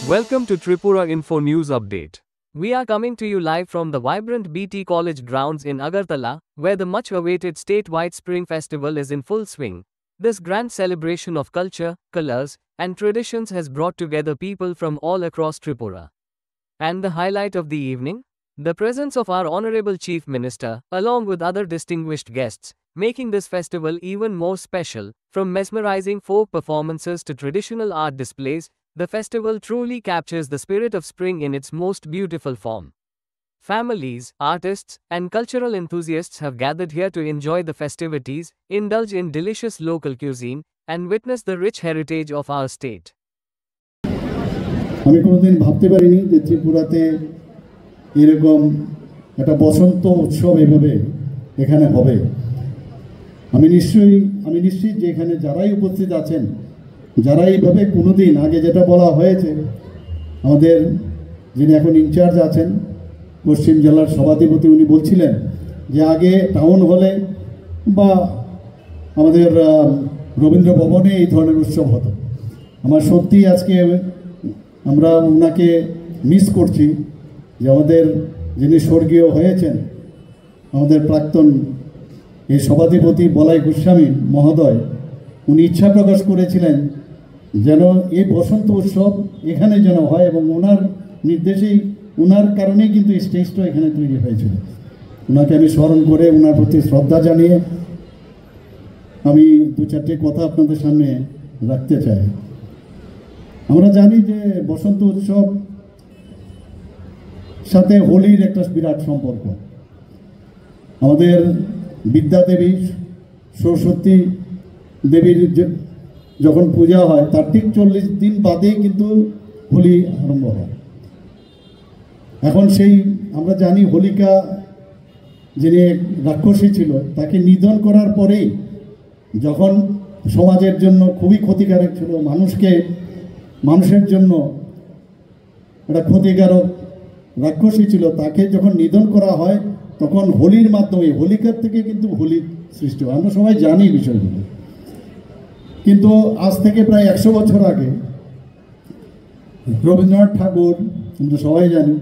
Welcome to Tripura Info News Update. We are coming to you live from the vibrant BT College grounds in Agartala, where the much-awaited statewide Spring Festival is in full swing. This grand celebration of culture, colors, and traditions has brought together people from all across Tripura. And the highlight of the evening? The presence of our Honorable Chief Minister, along with other distinguished guests, making this festival even more special. From mesmerizing folk performances to traditional art displays, the festival truly captures the spirit of spring in its most beautiful form. Families, artists, and cultural enthusiasts have gathered here to enjoy the festivities, indulge in delicious local cuisine, and witness the rich heritage of our state. আমি কোনোদিন ভাবতে পারিনি যে ত্রিপুরাতে এরকম একটা বসন্ত উৎসব এভাবে এখানে হবে। আমি নিশ্চিত যে এখানে যারাই উপস্থিত আছেন, যারা এইভাবে কোনোদিন আগে যেটা বলা হয়েছে, আমাদের যিনি এখন ইনচার্জ আছেন পশ্চিম জেলার সভাধিপতি, উনি বলছিলেন যে আগে টাউন হলে বা আমাদের রবীন্দ্র ভবনে এই ধরনের উৎসব হতো। আমার সত্যি আজকে আমরা ওনাকে মিস করছি যে আমাদের যিনি স্বর্গীয় হয়েছেন, আমাদের প্রাক্তন এই সভাধিপতি বলাই গোস্বামী মহোদয়, উনি ইচ্ছা প্রকাশ করেছিলেন যেন এই বসন্ত উৎসব এখানে যেন হয়, এবং ওনার নির্দেশেই, ওনার কারণেই কিন্তু এই স্টেজটা এখানে তৈরি হয়েছিল। ওনাকে আমি স্মরণ করে ওনার প্রতি শ্রদ্ধা জানিয়ে আমি দু চারটে কথা আপনাদের সামনে রাখতে চাই। আমরা জানি যে বসন্ত উৎসব সাথে হোলির একটা বিরাট সম্পর্ক। আমাদের বিদ্যা দেবী সরস্বতী দেবীর যখন পূজা হয় তার ঠিক 40 দিন বাদেই কিন্তু হোলি আরম্ভ হয়। এখন সেই আমরা জানি হোলিকা যিনি রাক্ষসী ছিল, তাকে নিধন করার পরেই, যখন সমাজের জন্য খুবই ক্ষতিকারক ছিল, মানুষের জন্য একটা ক্ষতিকারক রাক্ষসী ছিল, তাকে যখন নিধন করা হয় তখন হোলির মাধ্যমে, হোলিকার থেকে কিন্তু হোলির সৃষ্টি হয়। আমরা সবাই জানি বিষয়গুলো। কিন্তু আজ থেকে প্রায় 100 বছর আগে রবীন্দ্রনাথ ঠাকুর, আমরা সবাই জানি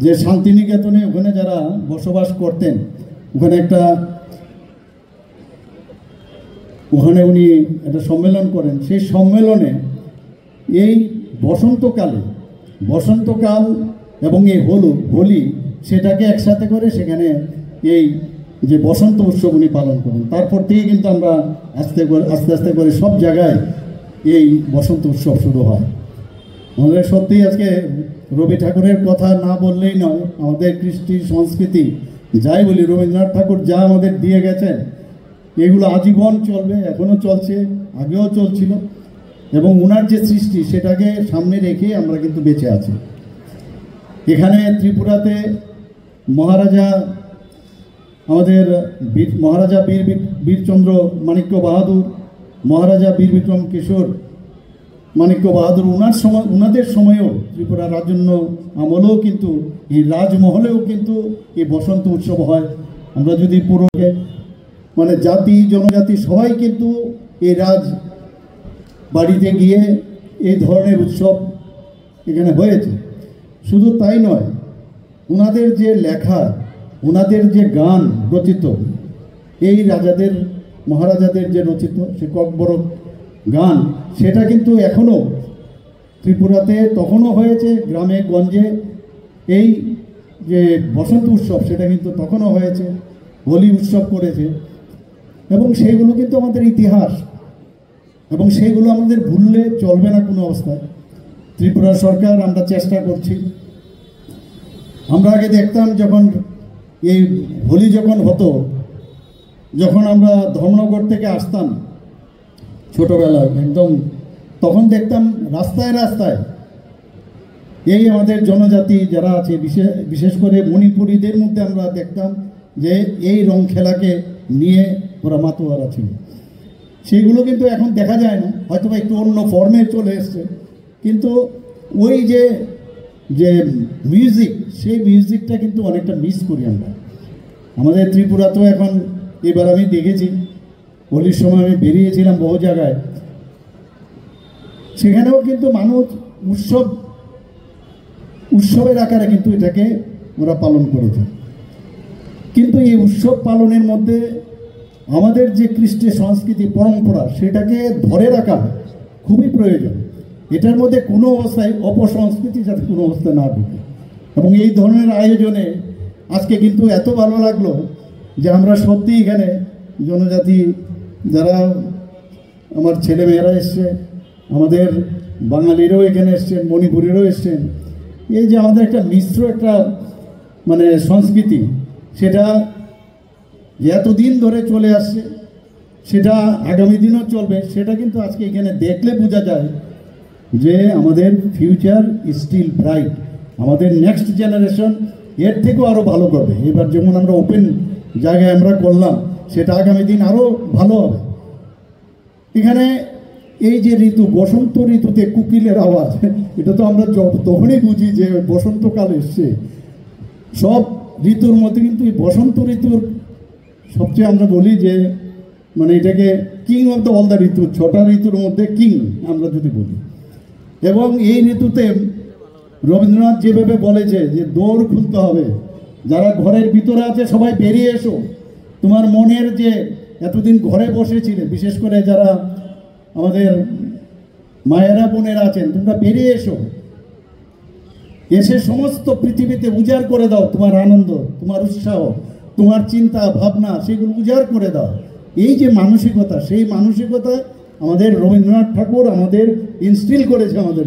যে শান্তিনিকেতনে ওখানে যারা বসবাস করতেন, ওখানে উনি একটা সম্মেলন করেন। সেই সম্মেলনে এই বসন্তকাল এবং এই হোলি সেটাকে একসাথে করে সেখানে এই যে বসন্ত উৎসব উনি পালন করেন। তারপর থেকে কিন্তু আমরা আস্তে আস্তে করে সব জায়গায় এই বসন্ত উৎসব শুরু হয়। আমাদের সত্যিই আজকে রবি ঠাকুরের কথা না বললেই নয়। আমাদের কৃষ্টি সংস্কৃতি যাই বলি, রবীন্দ্রনাথ ঠাকুর যা আমাদের দিয়ে গেছেন এগুলো আজীবন চলবে, এখনও চলছে, আগেও চলছিল, এবং ওনার যে সৃষ্টি সেটাকে সামনে রেখে আমরা কিন্তু বেঁচে আছি। এখানে ত্রিপুরাতে আমাদের মহারাজা বীরচন্দ্র মাণিক্য বাহাদুর, মহারাজা বীর বিক্রম কিশোর মাণিক্য বাহাদুর, ওনাদের সময়েও ত্রিপুরা রাজন্য আমলেও কিন্তু এই রাজমহলেও কিন্তু এই বসন্ত উৎসব হয়। আমরা যদি পুরো জাতি জনজাতি সবাই কিন্তু এই রাজ বাড়িতে গিয়ে এই ধরনের উৎসব এখানে হয়েছে। শুধু তাই নয়, ওনাদের যে লেখা, ওনাদের যে গান রচিত, এই মহারাজাদের যে রচিত সে ককবরক গান, সেটা কিন্তু এখনও ত্রিপুরাতে তখনও হয়েছে, গ্রামে গঞ্জে এই যে বসন্ত উৎসব সেটা কিন্তু তখনও হয়েছে, হোলি উৎসব করেছে, এবং সেইগুলো কিন্তু আমাদের ইতিহাস, এবং সেইগুলো আমাদের ভুললে চলবে না কোনো অবস্থায়। ত্রিপুরা সরকার আমরা চেষ্টা করছি। আমরা আগে দেখতাম যখন এই হোলি যখন হতো, যখন আমরা ধর্মনগর থেকে আসতাম ছোটোবেলায় একদম, তখন দেখতাম রাস্তায় রাস্তায় এই আমাদের জনজাতি যারা আছে, বিশেষ করে মণিপুরীদের মধ্যে আমরা দেখতাম যে এই রং খেলাকে নিয়ে ওরা মাতোয়ারা ছিল। সেইগুলো কিন্তু এখন দেখা যায় না, হয়তো বা একটু অন্য ফর্মে চলে এসছে, কিন্তু ওই যে মিউজিক, সেই মিউজিকটা কিন্তু অনেকটা মিস করি আমরা। আমাদের ত্রিপুরাতেও এখন এবার আমি দেখেছি, হোলির সময় আমি বেরিয়েছিলাম বহু জায়গায়, সেখানেও কিন্তু মানুষ উৎসবের আকারে কিন্তু এটাকে ওরা পালন করেছে। কিন্তু এই উৎসব পালনের মধ্যে আমাদের যে কৃষ্টি সংস্কৃতি পরম্পরা সেটাকে ধরে রাখা খুবই প্রয়োজন। এটার মধ্যে কোনো অবস্থায় অপসংস্কৃতি যাতে কোনো অবস্থায় না ঢুকে। এবং এই ধরনের আয়োজনে আজকে কিন্তু এত ভালো লাগলো যে আমরা সত্যি এখানে জনজাতি যারা আমার ছেলেমেয়েরা এসছে, আমাদের বাঙালিরাও এখানে এসছেন, মণিপুরেরও এসছেন। এই যে আমাদের একটা মিশ্র একটা মানে সংস্কৃতি, সেটা যে এতদিন ধরে চলে আসছে, সেটা আগামী দিনও চলবে। সেটা কিন্তু আজকে এখানে দেখলে বোঝা যায় যে আমাদের ফিউচার স্টিল ব্রাইট। আমাদের নেক্সট জেনারেশন এর থেকেও আরও ভালো করবে। এবার যেমন আমরা ওপেন জায়গায় আমরা করলাম, সেটা আগামী দিন আরও ভালো হবে। এখানে এই যে ঋতু, বসন্ত ঋতুতে কোকিলের আওয়াজ, এটা তো আমরা তখনই বুঝি যে বসন্তকাল এসছে। সব ঋতুর মধ্যে কিন্তু এই বসন্ত ঋতুর সবচেয়ে আমরা বলি যে মানে এটাকে king of the all the ঋতু, 6টা ঋতুর মধ্যে কিং আমরা যদি বলি। এবং এই ঋতুতে রবীন্দ্রনাথ যেভাবে বলেছে যে দৌড় খুলতে হবে, যারা ঘরের ভিতরে আছে সবাই বেরিয়ে এসো। তোমার মনের যে এতদিন ঘরে বসেছিলে, বিশেষ করে যারা আমাদের মায়েরা বোনেরা আছেন, তোমরা বেরিয়ে এসো, এসে সমস্ত পৃথিবীতে উজাড় করে দাও তোমার আনন্দ, তোমার উৎসাহ, তোমার চিন্তা ভাবনা, সেগুলো উজাড় করে দাও। এই যে মানসিকতা, সেই মানসিকতা আমাদের রবীন্দ্রনাথ ঠাকুর আমাদের ইনস্টিল করেছে আমাদের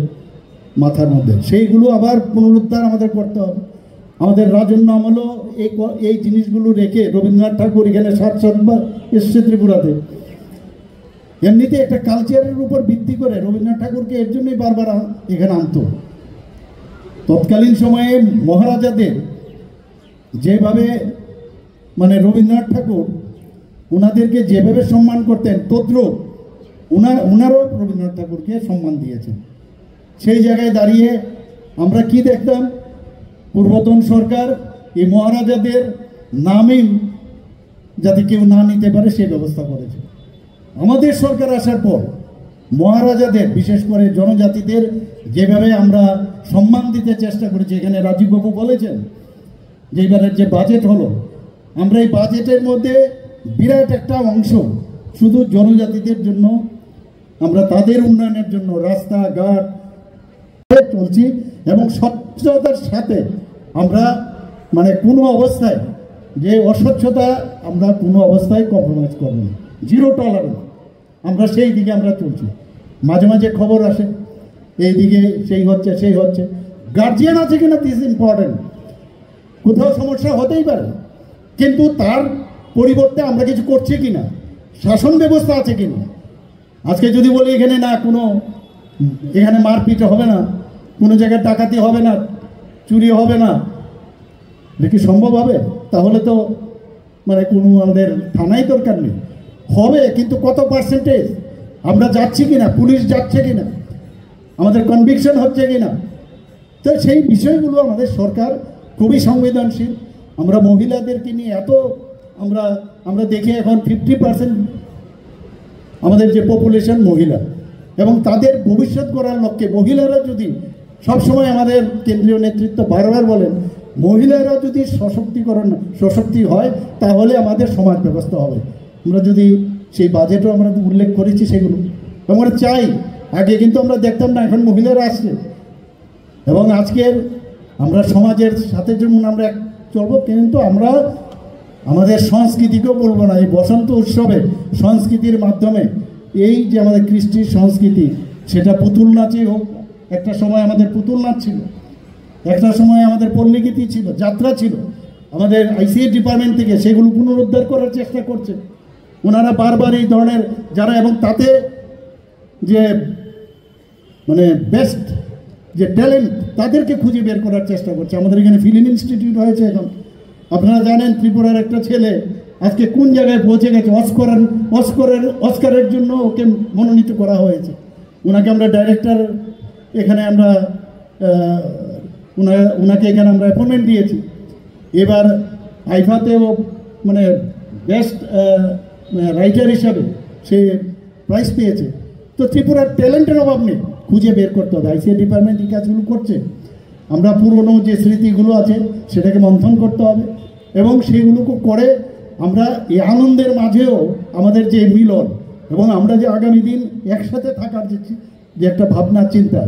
মাথার মধ্যে। সেইগুলো আবার পুনরুদ্ধার আমাদের করতে হবে। আমাদের রাজন্য আমলও এই জিনিসগুলো রেখে রবীন্দ্রনাথ ঠাকুর এখানে 7-7 এসছে ত্রিপুরাতে। এমনিতে একটা কালচারের উপর ভিত্তি করে রবীন্দ্রনাথ ঠাকুরকে এর জন্যই বারবার এখানে আনতো। তৎকালীন সময়ে মহারাজাদের যেভাবে মানে রবীন্দ্রনাথ ঠাকুর ওনাদেরকে যেভাবে সম্মান করতেন, তদ্রূপ ওনারও রবীন্দ্রনাথ ঠাকুরকে সম্মান দিয়েছেন। সেই জায়গায় দাঁড়িয়ে আমরা কি দেখতাম, পূর্বতন সরকার এই মহারাজাদের নামই যাতে কেউ না নিতে পারে সে ব্যবস্থা করেছে। আমাদের সরকার আসার পর মহারাজাদের, বিশেষ করে জনজাতিদের যেভাবে আমরা সম্মান দিতে চেষ্টা করেছি, এখানে রাজীববাবু বলেছেন যে এবারের যে বাজেট হলো, আমরা এই বাজেটের মধ্যে বিরাট একটা অংশ শুধু জনজাতিদের জন্য, আমরা তাদের উন্নয়নের জন্য রাস্তাঘাট চলছি। এবং স্বচ্ছতার সাথে আমরা মানে কোনো অবস্থায় যে অস্বচ্ছতা আমরা কোনো অবস্থায় কম্প্রোমাইজ করব না, 0 টলারেন্স। আমরা সেই দিকে আমরা চলছি। মাঝে মাঝে খবর আসে এইদিকে সেই হচ্ছে, গার্জিয়ান আছে কিনা দিস ইম্পর্টেন্ট। কোথাও সমস্যা হতেই পারে, কিন্তু তার পরিবর্তে আমরা কিছু করছি কিনা, শাসন ব্যবস্থা আছে কিনা। আজকে যদি বলি এখানে না কোনো, এখানে মারপিট হবে না, কোনো জায়গায় ডাকাতি হবে না, চুরি হবে না, এটা কি সম্ভব হবে? তাহলে তো মানে কোনো আমাদের থানাই দরকার নেই। হবে, কিন্তু কত পার্সেন্টেজ আমরা যাচ্ছি কিনা, পুলিশ যাচ্ছে কিনা, আমাদের কনভিকশন হচ্ছে কিনা। তো সেই বিষয়গুলো আমাদের সরকার খুবই সংবেদনশীল। আমরা মহিলাদেরকে নিয়ে এত আমরা দেখি এখন 50% আমাদের যে পপুলেশন মহিলা, এবং তাদের ভবিষ্যৎ গড়ার লক্ষ্যে মহিলারা যদি সবসময়, আমাদের কেন্দ্রীয় নেতৃত্ব বারবার বলেন, মহিলারা যদি সশক্তি হয় তাহলে আমাদের সমাজ ব্যবস্থা হবে। আমরা যদি সেই বাজেটও আমরা উল্লেখ করেছি সেগুলো আমরা চাই। আগে কিন্তু আমরা দেখতাম না, এখন মহিলারা আসছে। এবং আজকের আমরা সমাজের সাথে যেমন আমরা চলবো, কিন্তু আমরা আমাদের সংস্কৃতিকেও বলবো না। এই বসন্ত উৎসবে সংস্কৃতির মাধ্যমে এই যে আমাদের কৃষ্টির সংস্কৃতি, সেটা পুতুল নাচই হোক, একটা সময় আমাদের পুতুল নাচ ছিল, একটা সময় আমাদের পল্লীগীতি ছিল, যাত্রা ছিল, আমাদের আইসিএ ডিপার্টমেন্ট থেকে সেগুলো পুনরুদ্ধার করার চেষ্টা করছে ওনারা বারবার এই ধরনের যারা, এবং তাতে যে মানে বেস্ট যে ট্যালেন্ট তাদেরকে খুঁজে বের করার চেষ্টা করছে। আমাদের এখানে ফিল্ম ইনস্টিটিউট হয়েছে এখন। আপনারা জানেন ত্রিপুরার একটা ছেলে আজকে কোন জায়গায় পৌঁছে গেছে, অস্কারের জন্য ওকে মনোনীত করা হয়েছে। ওনাকে আমরা ডাইরেক্টর, এখানে আমরা ওনাকে এখানে আমরা অ্যাপয়েন্টমেন্ট দিয়েছি। এবার আইফাতেও মানে বেস্ট রাইটার হিসাবে সে প্রাইজ পেয়েছে। তো ত্রিপুরার ট্যালেন্টের অভাব নেই। খুঁজে বের করতে হবে। আইসিআই ডিপার্টমেন্ট এই কাজগুলো করছে। আমরা পুরনো যে স্মৃতিগুলো আছে সেটাকে মন্থন করতে হবে এবং সেগুলোকে করে আমরা এই আনন্দের মাঝেও আমাদের যে মিলন এবং আমরা যে আগামী দিন একসাথে থাকার যে একটা ভাবনা চিন্তা,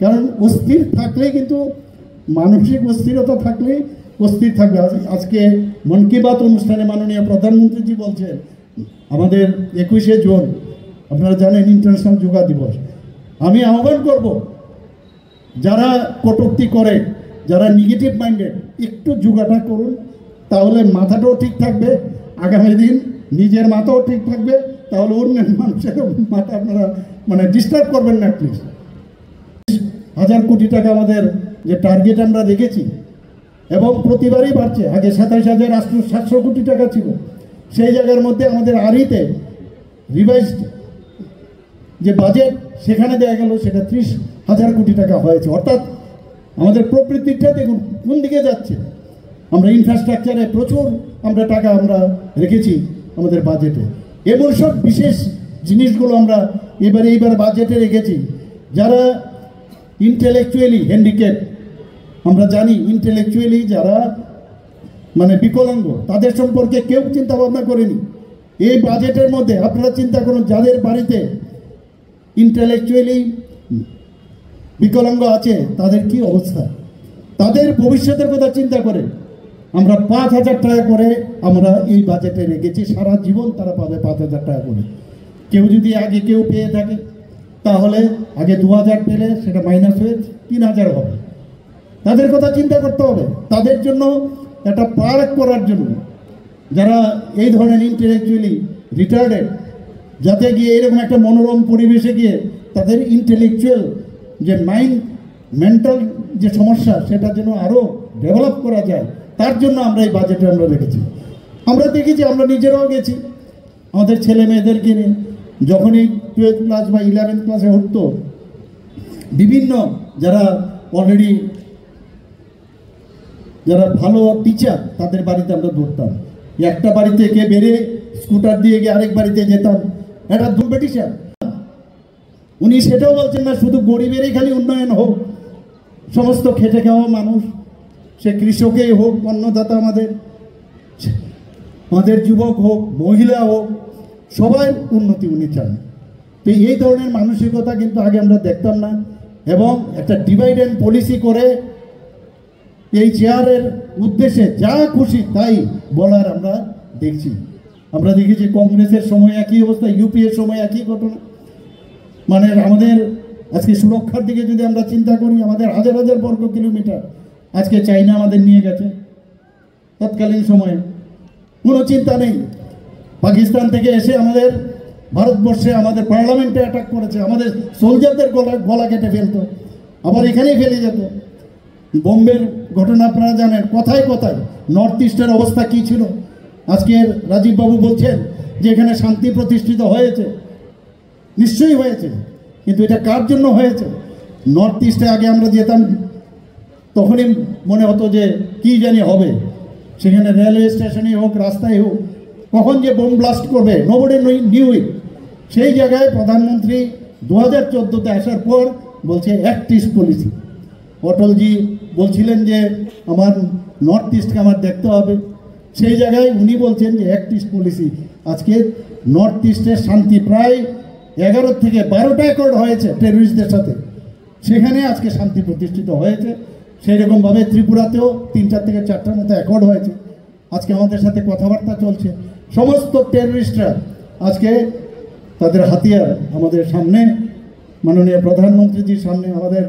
কারণ অস্থির থাকলেই কিন্তু মানসিক অস্থিরতা থাকলেই অস্থির থাকবে। আজকে মন কি বাত অনুষ্ঠানে মাননীয় প্রধানমন্ত্রীজি বলছেন আমাদের 21শে জুন আপনারা জানেন ইন্টারন্যাশনাল যোগা দিবস। আমি আহ্বান করব যারা কটূক্তি করে, যারা নেগেটিভ মাইন্ডেড, একটু যোগাটা করুন, তাহলে মাথাটাও ঠিক থাকবে, আগামী দিন নিজের মাথাও ঠিক থাকবে, তাহলে অন্য মানুষের মাথা আপনারা ডিস্টার্ব করবেন না। প্লিজ 1000 কোটি টাকা আমাদের যে টার্গেট আমরা রেখেছি এবং প্রতিবারই বাড়ছে। আগে 27,700 কোটি টাকা ছিল, সেই জায়গার মধ্যে আমাদের আরিতে রিভাইজড যে বাজেট সেখানে দেওয়া গেল সেটা 30,000 কোটি টাকা হয়েছে। অর্থাৎ আমাদের প্রবৃদ্ধিটা দেখুন কোন দিকে যাচ্ছে। আমরা ইনফ্রাস্ট্রাকচারে প্রচুর আমরা টাকা আমরা রেখেছি আমাদের বাজেটে। এমন সব বিশেষ জিনিসগুলো আমরা এইবার বাজেটে রেখেছি। যারা ইন্টেলেকচুয়ালি হ্যান্ডিক্যাপ, আমরা জানি ইন্টেলেকচুয়ালি যারা বিকলাঙ্গ, তাদের সম্পর্কে কেউ চিন্তা ভাবনা করেনি। এই বাজেটের মধ্যে আপনারা চিন্তা করুন যাদের বাড়িতে ইন্টেলেকচুয়ালি বিকলাঙ্গ আছে তাদের কি অবস্থা, তাদের ভবিষ্যতের কথা চিন্তা করে আমরা 5,000 টাকা করে আমরা এই বাজেটে রেখেছি। সারা জীবন তারা পাবে 5,000 টাকা করে। কেউ যদি আগে কেউ পেয়ে থাকে তাহলে আগে 2,000 পেলে সেটা মাইনাস হয়ে 3,000 হবে। তাদের কথা চিন্তা করতে হবে, তাদের জন্য একটা পার্ক করার জন্য যারা এই ধরনের ইন্টেলেকচুয়ালি রিটার্ডেড, যাতে গিয়ে এরকম একটা মনোরম পরিবেশে গিয়ে তাদের ইন্টেলেকচুয়াল যে মেন্টাল যে সমস্যা সেটা যেন আরও ডেভেলপ করা যায়, তার জন্য আমরা এই বাজেটে আমরা রেখেছি। আমরা দেখেছি, আমরা নিজেরাও গেছি আমাদের ছেলে মেয়েদেরকে নিয়ে, যখনই 12th ক্লাস বা 11th ক্লাসে উঠতো, বিভিন্ন যারা অলরেডি যারা ভালো টিচার তাদের বাড়িতে আমরা দৌড়তাম। একটা বাড়ি থেকে বেরে স্কুটার দিয়ে গিয়ে আরেক বাড়িতে যেতাম, একটা দুর্বে টিচার। উনি সেটাও বলছেন না শুধু গরিবেরই খালি উন্নয়ন হোক, সমস্ত খেটে খাওয়া মানুষ, সে কৃষকেই হোক, অন্নদাতা আমাদের যুবক হোক, মহিলা হোক, সবাই উন্নতি উনি চান। তো এই ধরনের মানসিকতা কিন্তু আগে আমরা দেখতাম না, এবং একটা ডিভাইড অ্যান্ড পলিসি করে এই চেয়ারের উদ্দেশ্যে যা খুশি তাই বলার আমরা দেখছি। আমরা দেখেছি কংগ্রেসের সময় একই অবস্থা, ইউপিএর সময় একই ঘটনা। আমাদের আজকে সুরক্ষার দিকে যদি আমরা চিন্তা করি, আমাদের হাজার হাজার বর্গ কিলোমিটার আজকে চাইনা আমাদের নিয়ে গেছে। তৎকালীন সময়ে কোনো চিন্তা নেই, পাকিস্তান থেকে এসে আমাদের ভারতবর্ষে আমাদের পার্লামেন্টে অ্যাটাক করেছে, আমাদের সোলজারদের গলা কেটে ফেলতো, আবার এখানেই ফেলে যেত। বোম্বের ঘটনা আপনারা জানেন, কথায় কথায় নর্থ ইস্টের অবস্থা কী ছিল। আজকে রাজীববাবু বলছেন যে এখানে শান্তি প্রতিষ্ঠিত হয়েছে, নিশ্চয়ই হয়েছে, কিন্তু এটা কার জন্য হয়েছে? নর্থ ইস্টে আগে আমরা যেতাম তখনই মনে হতো যে কি জানি হবে, সেখানে রেলওয়ে স্টেশনই হোক, রাস্তায় হোক, কখন যে বোম ব্লাস্ট করবে নোবডি নিউ ইট। সেই জায়গায় প্রধানমন্ত্রী 2014-তে আসার পর বলছে অ্যাক্ট ইস্ট পলিসি। অটলজি বলছিলেন যে আমার নর্থ ইস্টকে আমার দেখতে হবে, সেই জায়গায় উনি বলছেন যে অ্যাক্ট ইস্ট পলিসি। আজকে নর্থ ইস্টের শান্তি প্রায় 11 থেকে 12টা অ্যাকর্ড হয়েছে টেররিস্টদের সাথে, সেখানে আজকে শান্তি প্রতিষ্ঠিত হয়েছে। সেই রকমভাবে ত্রিপুরাতেও 3 থেকে 4টার মতো অ্যাকর্ড হয়েছে, আজকে আমাদের সাথে কথাবার্তা চলছে। সমস্ত টেররিস্টরা আজকে তাদের হাতিয়ার আমাদের সামনে, মাননীয় প্রধানমন্ত্রীজির সামনে, আমাদের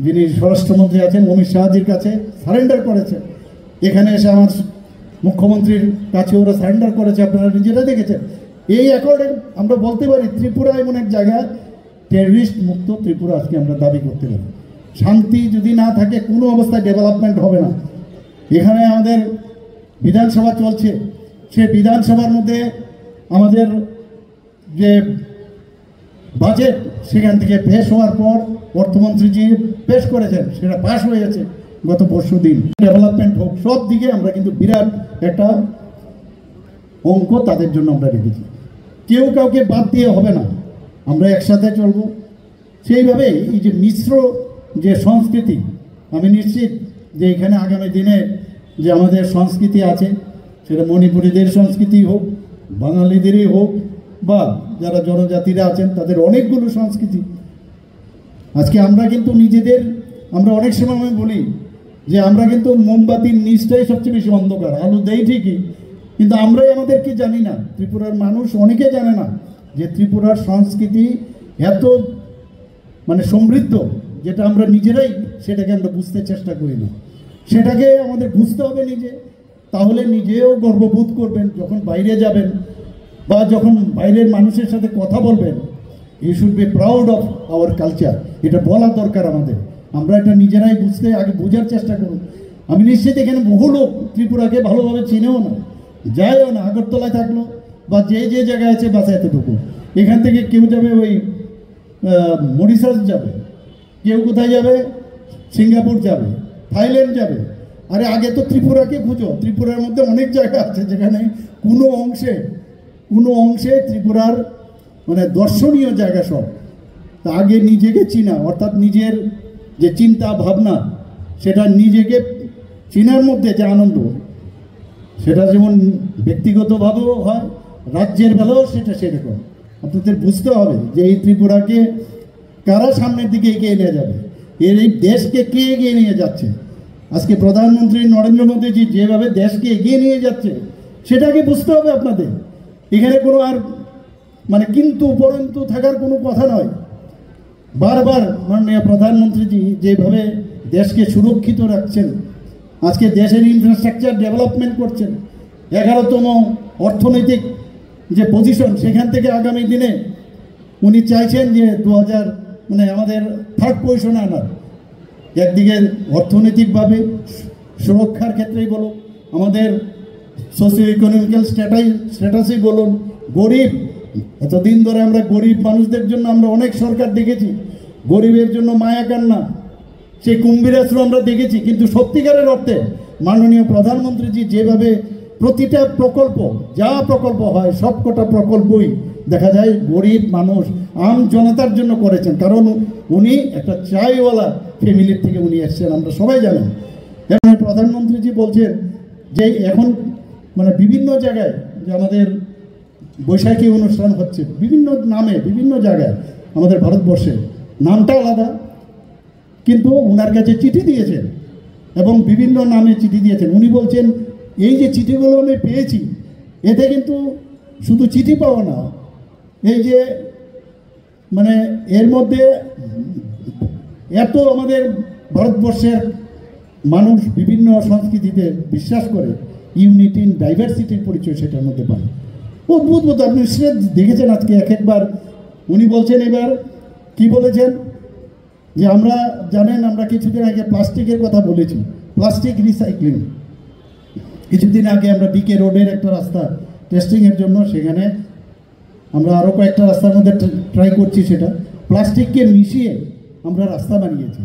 যিনি স্বরাষ্ট্রমন্ত্রী আছেন অমিত শাহজির কাছে সারেন্ডার করেছে। এখানে এসে আমার মুখ্যমন্ত্রীর কাছে ওরা সারেন্ডার করেছে, আপনারা নিজেরা দেখেছেন। এই অ্যাকর্ডে আমরা বলতে পারি ত্রিপুরা এমন এক জায়গা, টেররিস্ট মুক্ত ত্রিপুরা আজকে আমরা দাবি করতে পারি। শান্তি যদি না থাকে কোনো অবস্থায় ডেভেলপমেন্ট হবে না। এখানে আমাদের বিধানসভা চলছে, সে বিধানসভার মধ্যে আমাদের যে বাজেট সেখান থেকে পেশ হওয়ার পর অর্থমন্ত্রীজি পেশ করেছেন, সেটা পাশ হয়ে গেছে গত পরশু দিন। ডেভেলপমেন্ট হোক, সব দিকে আমরা কিন্তু বিরাট একটা অঙ্ক তাদের জন্য আমরা রেখেছি। কেউ কাউকে বাদ দিয়ে হবে না, আমরা একসাথে চলবো। সেইভাবে এই যে মিশ্র যে সংস্কৃতি, আমি নিশ্চিত যে এখানে আগামী দিনে যে আমাদের সংস্কৃতি আছে, সেটা মণিপুরীদের সংস্কৃতি হোক, বাঙালিদেরই হোক, বা যারা জনজাতিরা আছেন তাদের অনেকগুলো সংস্কৃতি। আজকে আমরা কিন্তু নিজেদের, আমরা অনেক সময় আমি বলি যে আমরা কিন্তু মোমবাতির নিচটাই সবচেয়ে বেশি অন্ধকার, আলো দেই ঠিকই, কিন্তু আমরাই আমাদেরকে জানি না। ত্রিপুরার মানুষ অনেকে জানে না যে ত্রিপুরার সংস্কৃতি এত মানে সমৃদ্ধ, যেটা আমরা নিজেরাই সেটাকে আমরা বুঝতে চেষ্টা করি না। সেটাকে আমাদের বুঝতে হবে নিজে, তাহলে নিজেও গর্ববোধ করবেন যখন বাইরে যাবেন বা যখন বাইরের মানুষের সাথে কথা বলবেন। You should be proud of our culture, এটা বলা দরকার আমাদের। আমরা এটা নিজেরাই বুঝতে আগে বোঝার চেষ্টা করুন। আমি নিশ্চিত এখানে বহু লোক ত্রিপুরাকে ভালোভাবে চিনেও না, যায়ও না। আগরতলায় থাকলো বা যে যে জায়গায় আছে বাসে এতটুকু, এখান থেকে কেউ যাবে ওই মরিশাস যাবে, কেউ কোথায় যাবে, সিঙ্গাপুর যাবে, থাইল্যান্ড যাবে। আরে আগে তো ত্রিপুরাকে খুঁজো। ত্রিপুরার মধ্যে অনেক জায়গা আছে যেখানে কোনো অংশে ত্রিপুরার মানে দর্শনীয় জায়গা সব। তা আগে নিজেকে চিনা, অর্থাৎ নিজের যে চিন্তা ভাবনা, সেটা নিজেকে চিনার মধ্যে যে আনন্দ, সেটা যেমন ব্যক্তিগতভাবেও হয়, রাজ্যের বেলাও সেটা সেরকম। আপনাদের বুঝতে হবে যে এই ত্রিপুরাকে কারা সামনের দিকে এগিয়ে নিয়ে যাবে, এই দেশকে কে এগিয়ে নিয়ে যাচ্ছে। আজকে প্রধানমন্ত্রী নরেন্দ্র মোদীজি যেভাবে দেশকে এগিয়ে নিয়ে যাচ্ছে, সেটাকে বুঝতে হবে আপনাদের। এখানে কোনো আর মানে কিন্তু পরন্তু থাকার কোনো কথা নয়। বারবার মাননীয় প্রধানমন্ত্রীজি যেভাবে দেশকে সুরক্ষিত রাখছেন, আজকে দেশের ইনফ্রাস্ট্রাকচার ডেভেলপমেন্ট করছেন, 11তম অর্থনৈতিক যে পজিশন, সেখান থেকে আগামী দিনে উনি চাইছেন যে 2000 মানে আমাদের থার্ড পজিশনে আনার। একদিকে অর্থনৈতিকভাবে সুরক্ষার ক্ষেত্রেই বলো, আমাদের সোশিও ইকোনমিক্যাল স্ট্যাটাসই বলুন, গরিব, এতদিন ধরে আমরা গরিব মানুষদের জন্য আমরা অনেক সরকার দেখেছি, গরিবের জন্য মায়া কান্না, সেই কুম্ভীরাশ্রু আমরা দেখেছি। কিন্তু সত্যিকারের অর্থে মাননীয় প্রধানমন্ত্রীজি যেভাবে প্রতিটা প্রকল্প, যা প্রকল্প হয় সবকটা প্রকল্পই দেখা যায় গরিব মানুষ, আম জনতার জন্য করেছেন। কারণ উনি একটা চাইওয়ালা ফ্যামিলির থেকে উনি এসছেন, আমরা সবাই জানেন। এবং প্রধানমন্ত্রীজি বলছেন যে এখন মানে বিভিন্ন জায়গায় যে আমাদের বৈশাখী অনুষ্ঠান হচ্ছে, বিভিন্ন নামে বিভিন্ন জায়গায় আমাদের ভারতবর্ষে, নামটা আলাদা, কিন্তু ওনার কাছে চিঠি দিয়েছেন এবং বিভিন্ন নামে চিঠি দিয়েছেন। উনি বলছেন এই যে চিঠিগুলো আমি পেয়েছি, এতে কিন্তু শুধু চিঠি পাওয়া না, এই যে মানে এর মধ্যে এত আমাদের ভারতবর্ষের মানুষ বিভিন্ন সংস্কৃতিতে বিশ্বাস করে, ইউনিটি ইন ডাইভার্সিটির পরিচয় সেটার মধ্যে পান। অদ্ভুত, আপনি সেটা দেখেছেন আজকে এক একবার উনি বলছেন। এবার কি বলেছেন যে আমরা জানেন, আমরা কিছুদিন আগে প্লাস্টিকের কথা বলেছি, প্লাস্টিক রিসাইক্লিং। কিছুদিন আগে আমরা বিকে রোডের একটা রাস্তা টেস্টিংয়ের জন্য, সেখানে আমরা আরও কয়েকটা রাস্তার মধ্যে ট্রাই করছি, সেটা প্লাস্টিককে মিশিয়ে আমরা রাস্তা বানিয়েছি।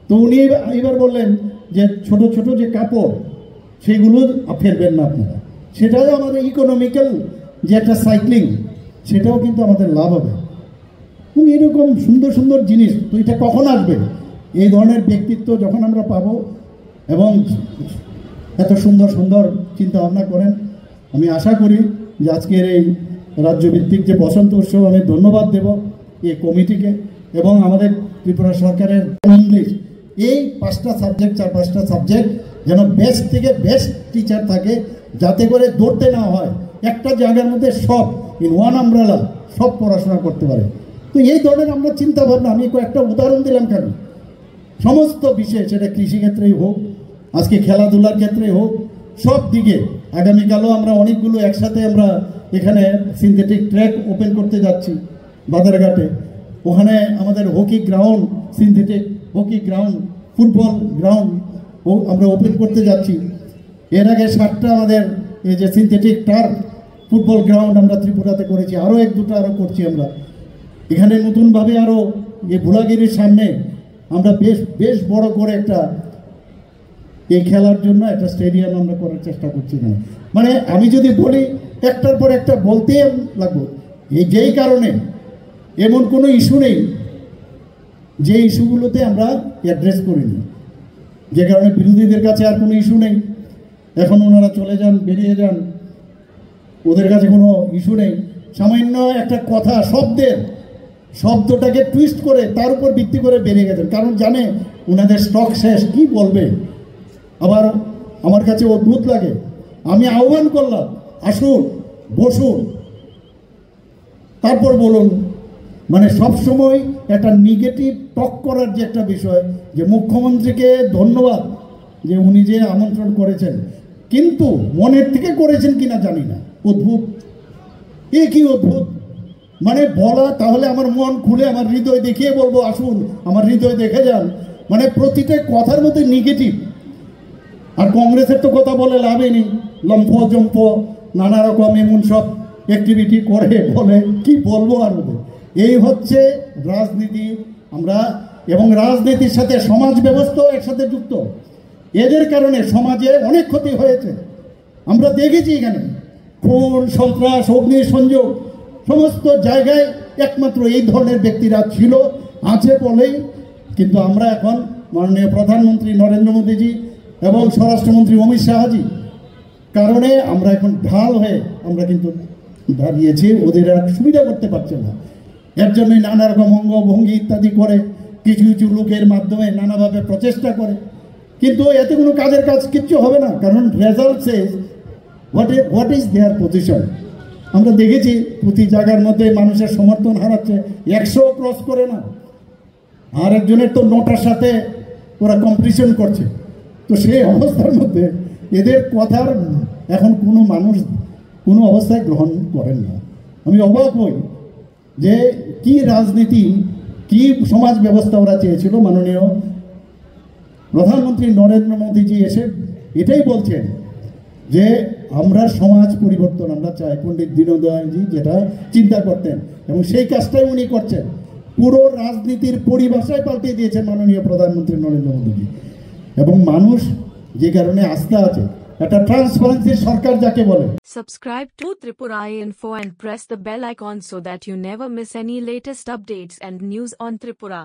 তো উনি এবার বললেন যে ছোট ছোট যে কাপড়, সেগুলো ফেলবেন না আপনারা, সেটাও আমাদের ইকোনমিক্যাল যে একটা সাইক্লিং, সেটাও কিন্তু আমাদের লাভ হবে। এবং এরকম সুন্দর সুন্দর জিনিস, তো এটা কখন আসবে? এই ধরনের ব্যক্তিত্ব যখন আমরা পাবো এবং এত সুন্দর সুন্দর চিন্তা ভাবনা করেন। আমি আশা করি যে আজকের এই রাজ্যভিত্তিক যে বসন্ত উৎসব, আমি ধন্যবাদ দেব এই কমিটিকে এবং আমাদের ত্রিপুরা সরকারের ইংলিশ, এই 5টা সাবজেক্ট, 4-5টা সাবজেক্ট যেন বেস্ট থেকে বেস্ট টিচার থাকে, যাতে করে দৌড়তে না হয়, একটা জায়গার মধ্যে সব ইন ওয়ান আমব্রেলা সব পড়াশোনা করতে পারে। তো এই ধরনের আমরা চিন্তা ভাবনা, আমি কয়েকটা উদাহরণ দিলাম কেন, সমস্ত বিষয়ে, সেটা কৃষিক্ষেত্রেই হোক, আজকে খেলাধুলার ক্ষেত্রে হোক, সব দিকে। আগামীকালও আমরা অনেকগুলো একসাথে আমরা এখানে সিনথেটিক ট্র্যাক ওপেন করতে যাচ্ছি বাজারঘাটে। ওখানে আমাদের hockey ground, synthetic hockey ground, football ground আমরা ওপেন করতে যাচ্ছি। এর আগে 7টা আমাদের এই যে সিনথেটিক টার্ফ ফুটবল গ্রাউন্ড আমরা ত্রিপুরাতে করেছি, আরও 1-2টা আরও করছি আমরা। এখানে নতুনভাবে আরও এই ভোলাগিরির সামনে আমরা বেশ বড় করে একটা এই খেলার জন্য একটা স্টেডিয়াম আমরা করার চেষ্টা করছি না। মানে আমি যদি বলি একটার পর একটা বলতে লাগবো, এই যেই কারণে এমন কোনো ইস্যু নেই যে ইস্যুগুলোতে আমরা অ্যাড্রেস করিনি, যে কারণে বিরোধীদের কাছে আর কোনো ইস্যু নেই। এখন ওনারা চলে যান, বেরিয়ে যান, ওদের কাছে কোনো ইস্যু নেই। সামান্য একটা কথা শব্দটাকে টুইস্ট করে তার উপর ভিত্তি করে বেরিয়ে গেছেন, কারণ জানে ওনাদের স্টক শেষ, কি বলবে। আবার আমার কাছে অদ্ভুত লাগে, আমি আহ্বান করলাম আসুন বসুন, তারপর বলুন। মানে সবসময় একটা নেগেটিভ টক করার যে একটা বিষয়, যে মুখ্যমন্ত্রীকে ধন্যবাদ যে উনি যে আমন্ত্রণ করেছেন, কিন্তু মনের থেকে করেছেন কিনা জানি না। অদ্ভুত, এ কি অদ্ভুত। মানে বলা, তাহলে আমার মন খুলে আমার হৃদয় দেখিয়ে বলবো আসুন, আমার হৃদয় দেখে যান। মানে প্রতিটা কথার মধ্যে নেগেটিভ। আর কংগ্রেসের তো কথা বলে লাভই নেই, লম্ফ জম্ফ নানা রকম এমন সব অ্যাক্টিভিটি করে বলে, কি বলবো আর ওদের। এই হচ্ছে রাজনীতি। আমরা এবং রাজনীতির সাথে সমাজ ব্যবস্থাও একসাথে যুক্ত। এদের কারণে সমাজে অনেক ক্ষতি হয়েছে, আমরা দেখেছি। এখানে খুন, সন্ত্রাস, অগ্নিসংযোগ সমস্ত জায়গায় একমাত্র এই ধরনের ব্যক্তিরা ছিল, আছে বলেই কিন্তু আমরা এখন মাননীয় প্রধানমন্ত্রী নরেন্দ্র মোদীজি এবং স্বরাষ্ট্রমন্ত্রী অমিত শাহজি কারণে আমরা এখন ঢাল হয়ে আমরা কিন্তু দাঁড়িয়েছি। ওদের আর সুবিধা করতে পারছে না, এর জন্যই নানা রকম অঙ্গভঙ্গি ইত্যাদি করে, কিছু কিছু লোকের মাধ্যমে নানাভাবে প্রচেষ্টা করে, কিন্তু এতে কোনো কাজের কাজ কিচ্ছু হবে না। কারণ result Sage what is there position. আমরা দেখেছি প্রতি জায়গার মধ্যে মানুষের সমর্থন হারাচ্ছে, 100 ক্রস করে না, আর একজনের তো 9টার সাথে ওরা কম্পিটিশন করছে। তো সেই অবস্থার মধ্যে এদের কথার এখন কোনো মানুষ কোনো অবস্থায় গ্রহণ করেন না। আমি অবাক হই যে কি রাজনীতি, কি সমাজ ব্যবস্থা ওরা চেয়েছিল। মাননীয় প্রধানমন্ত্রী নরেন্দ্র মোদীজি এসে এটাই বলছেন যে আমরা সমাজ পরিবর্তন আমরা চাই। পণ্ডিত দীনদয়ালজি যেটা চিন্তা করতেন এবং সেই কাজটাই উনি করছেন। পুরো রাজনীতির পরিভাষায় পাল্টে দিয়েছেন মাননীয় প্রধানমন্ত্রী নরেন্দ্র মোদীজি। এবং মানুষ যে কারণে আস্থা আছে, একটা ট্রান্সপারেন্সি সরকার যাকে বলে। Subscribe to Tripura Info and press the bell icon so that you never miss any latest updates and news on Tripura.